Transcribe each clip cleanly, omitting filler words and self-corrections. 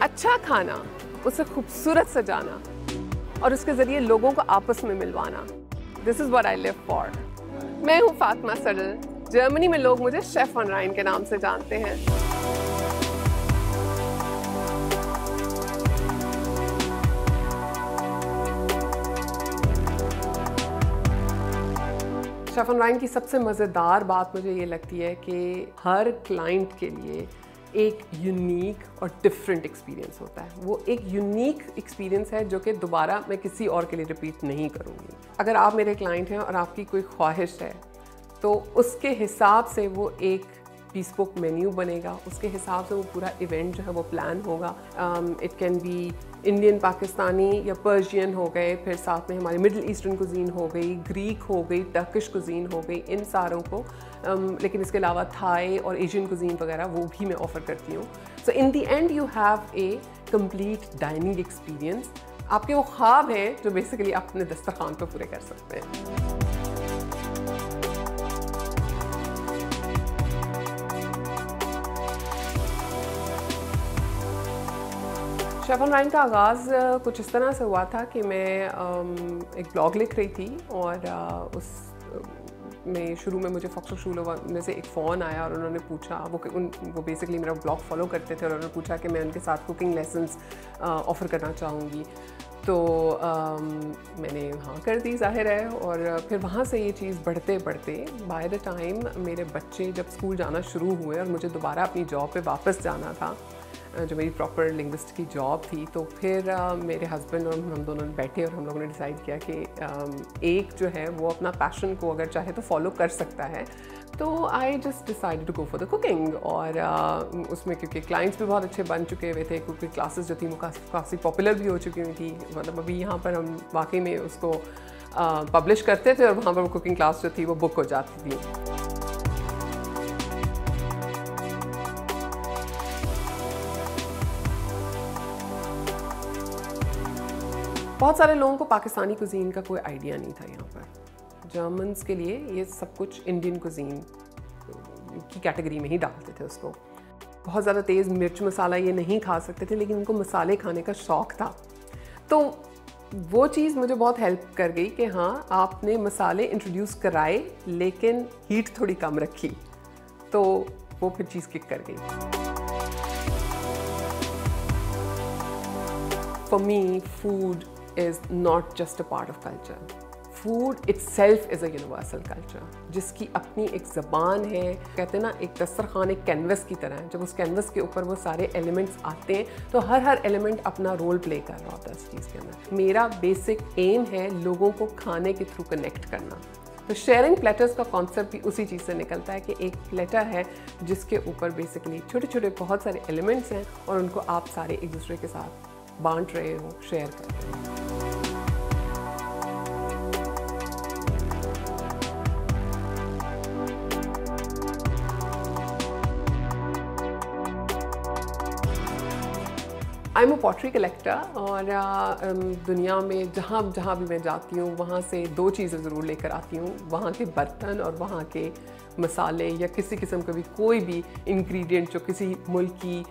अच्छा खाना, उसे खूबसूरत सजाना और उसके ज़रिए लोगों को आपस में मिलवाना, this is what I live for. मैं हूँ फातिमा सडल। जर्मनी में लोग मुझे शेफ ऑन राइन के नाम से जानते हैं। शेफ ऑन राइन की सबसे मज़ेदार बात मुझे ये लगती है कि हर क्लाइंट के लिए एक यूनिक और डिफरेंट एक्सपीरियंस होता है। वो एक यूनिक एक्सपीरियंस है जो कि दोबारा मैं किसी और के लिए रिपीट नहीं करूँगी। अगर आप मेरे क्लाइंट हैं और आपकी कोई ख्वाहिश है तो उसके हिसाब से वो एक bespoke मेन्यू बनेगा, उसके हिसाब से वो पूरा इवेंट जो है वो प्लान होगा। It can be Indian, Pakistani या पर्शियन हो गए, फिर साथ में हमारी मिडिल ईस्टर्न कुजीन हो गई, ग्रीक हो गई, टर्किश कुजीन हो गई, इन सारों को लेकिन इसके अलावा थाई और एशियन कुजीन वगैरह वो भी मैं ऑफ़र करती हूँ। So in the end you have a complete dining experience. आपके वो ख्वाब हैं जो बेसिकली आप अपने दस्तरखान पर पूरे कर सकते हैं। शेफ ऑन राइन का आगाज़ कुछ इस तरह से हुआ था कि मैं एक ब्लॉग लिख रही थी और उस में शुरू में मुझे फॉक्स शूलो में से एक फ़ोन आया और उन्होंने पूछा, वो बेसिकली मेरा ब्लॉग फॉलो करते थे और उन्होंने पूछा कि मैं उनके साथ कुकिंग लेसन्स ऑफ़र करना चाहूँगी। तो मैंने हाँ कर दी, ज़ाहिर है। और फिर वहाँ से ये चीज़ बढ़ते बढ़ते बाय द टाइम मेरे बच्चे जब स्कूल जाना शुरू हुए और मुझे दोबारा अपनी जॉब पे वापस जाना था, जो मेरी प्रॉपर लिंग्विस्ट की जॉब थी, तो फिर मेरे हस्बैंड और हम दोनों बैठे और हम लोगों ने डिसाइड किया कि एक जो है वो अपना पैशन को अगर चाहे तो फॉलो कर सकता है। तो I just decided to go for the cooking. और उसमें क्योंकि क्लाइंट्स भी बहुत अच्छे बन चुके हुए थे, क्योंकि क्लासेस जो थी वो काफ़ी पॉपुलर भी हो चुकी हुई थी। मतलब अभी यहाँ पर हम वाकई में उसको पब्लिश करते थे और वहाँ पर कुकिंग क्लास जो थी वो बुक हो जाती थी। बहुत सारे लोगों को पाकिस्तानी कुजीन का कोई आइडिया नहीं था। यहाँ पर जर्मन्स के लिए ये सब कुछ इंडियन कुजीन की कैटेगरी में ही डालते थे उसको। बहुत ज़्यादा तेज़ मिर्च मसाला ये नहीं खा सकते थे, लेकिन उनको मसाले खाने का शौक़ था। तो वो चीज़ मुझे बहुत हेल्प कर गई कि हाँ, आपने मसाले इंट्रोड्यूस कराए लेकिन हीट थोड़ी कम रखी, तो वो फिर चीज़ किक कर गई। For me, food is not just a part of culture. Food itself is a universal culture, जिसकी अपनी एक ज़बान है। कहते हैं ना, एक दस्तरखान एक कैनवस की तरह है। जब उस कैनवस के ऊपर वो सारे एलिमेंट्स आते हैं तो हर एलिमेंट अपना रोल प्ले कर रहा होता है इस चीज़ के अंदर। मेरा बेसिक एम है लोगों को खाने के थ्रू कनेक्ट करना। तो शेयरिंग प्लेटर्स का कॉन्सेप्ट भी उसी चीज़ से निकलता है कि एक प्लेटर है जिसके ऊपर बेसिकली छोटे छोटे बहुत सारे एलिमेंट्स हैं और उनको आप सारे एक दूसरे के साथ बांट रहे हो, शेयर कर रहे हो। I am a pottery collector और दुनिया में जहाँ भी मैं जाती हूँ वहाँ से दो चीज़ें ज़रूर लेकर आती हूँ, वहाँ के बर्तन और वहाँ के मसाले या किसी किस्म का भी कोई भी इंग्रेडिएंट जो किसी मुल्क की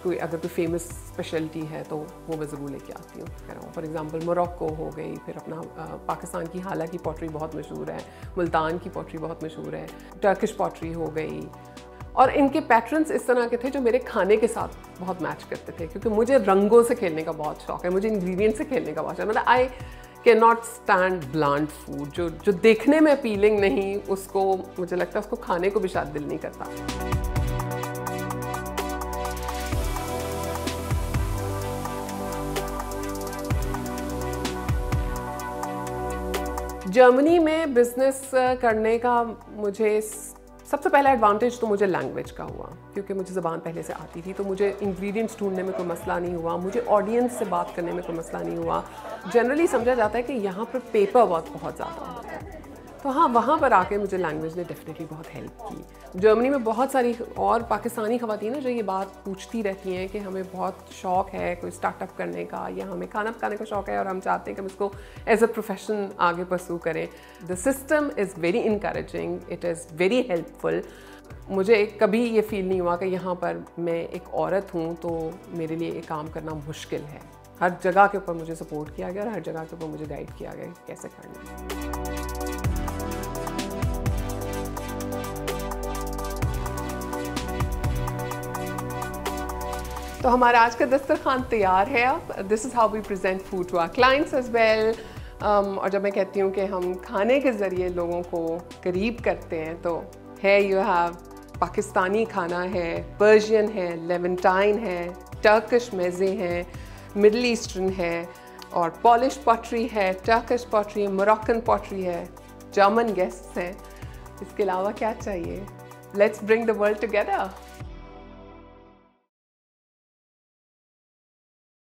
कोई अगर कोई फेमस स्पेशलिटी है तो वो मैं ज़रूर लेके आती हूँ। फॉर एग्ज़ाम्पल मोरक्को हो गई, फिर अपना पाकिस्तान की हाला की पॉटरी बहुत मशहूर है, मुल्तान की पॉटरी बहुत मशहूर है, टर्किश पॉटरी हो गई। और इनके पैटर्न्स इस तरह के थे जो मेरे खाने के साथ बहुत मैच करते थे, क्योंकि मुझे रंगों से खेलने का बहुत शौक है, मुझे इंग्रेडिएंट से खेलने का बहुत शौक है। मतलब I can not stand bland food, जो देखने में अपीलिंग नहीं, उसको मुझे लगता है उसको खाने को भी शायद दिल नहीं करता। जर्मनी में बिज़नेस करने का मुझे सबसे पहला एडवांटेज तो मुझे लैंग्वेज का हुआ, क्योंकि मुझे ज़बान पहले से आती थी, तो मुझे इंग्रेडिएंट्स ढूंढने में कोई मसला नहीं हुआ, मुझे ऑडियंस से बात करने में कोई मसला नहीं हुआ। जनरली समझा जाता है कि यहाँ पर पेपर वर्क बहुत ज़्यादा होता है, तो हाँ, वहाँ पर आके मुझे लैंग्वेज ने डेफिनेटली बहुत हेल्प की। जर्मनी में बहुत सारी और पाकिस्तानी ख़वातीन हैं जो ये बात पूछती रहती हैं कि हमें बहुत शौक़ है कोई स्टार्टअप करने का, या हमें खाना पकाने का शौक़ है और हम चाहते हैं कि हम इसको एज अ प्रोफेशन आगे परस्यू करें। The system is very encouraging, it is very helpful. मुझे कभी ये फील नहीं हुआ कि यहाँ पर मैं एक औरत हूँ तो मेरे लिए ये काम करना मुश्किल है। हर जगह के ऊपर मुझे सपोर्ट किया गया और हर जगह के ऊपर मुझे गाइड किया गया कि कैसे करना है। तो हमारा आज का दस्तरखान तैयार है अब। This is how we present food to our clients as well. और जब मैं कहती हूँ कि हम खाने के ज़रिए लोगों को करीब करते हैं तो है यू हैव पाकिस्तानी खाना है, पर्शियन है, लेवेंटाइन है, टर्किश मेज़े हैं, मिडल ईस्टर्न है और पॉलिश पॉटरी है, टर्किश पॉटरी है, मोरक्कन पॉटरी है, जर्मन गेस्ट्स हैं। इसके अलावा क्या चाहिए? Let's bring the world together.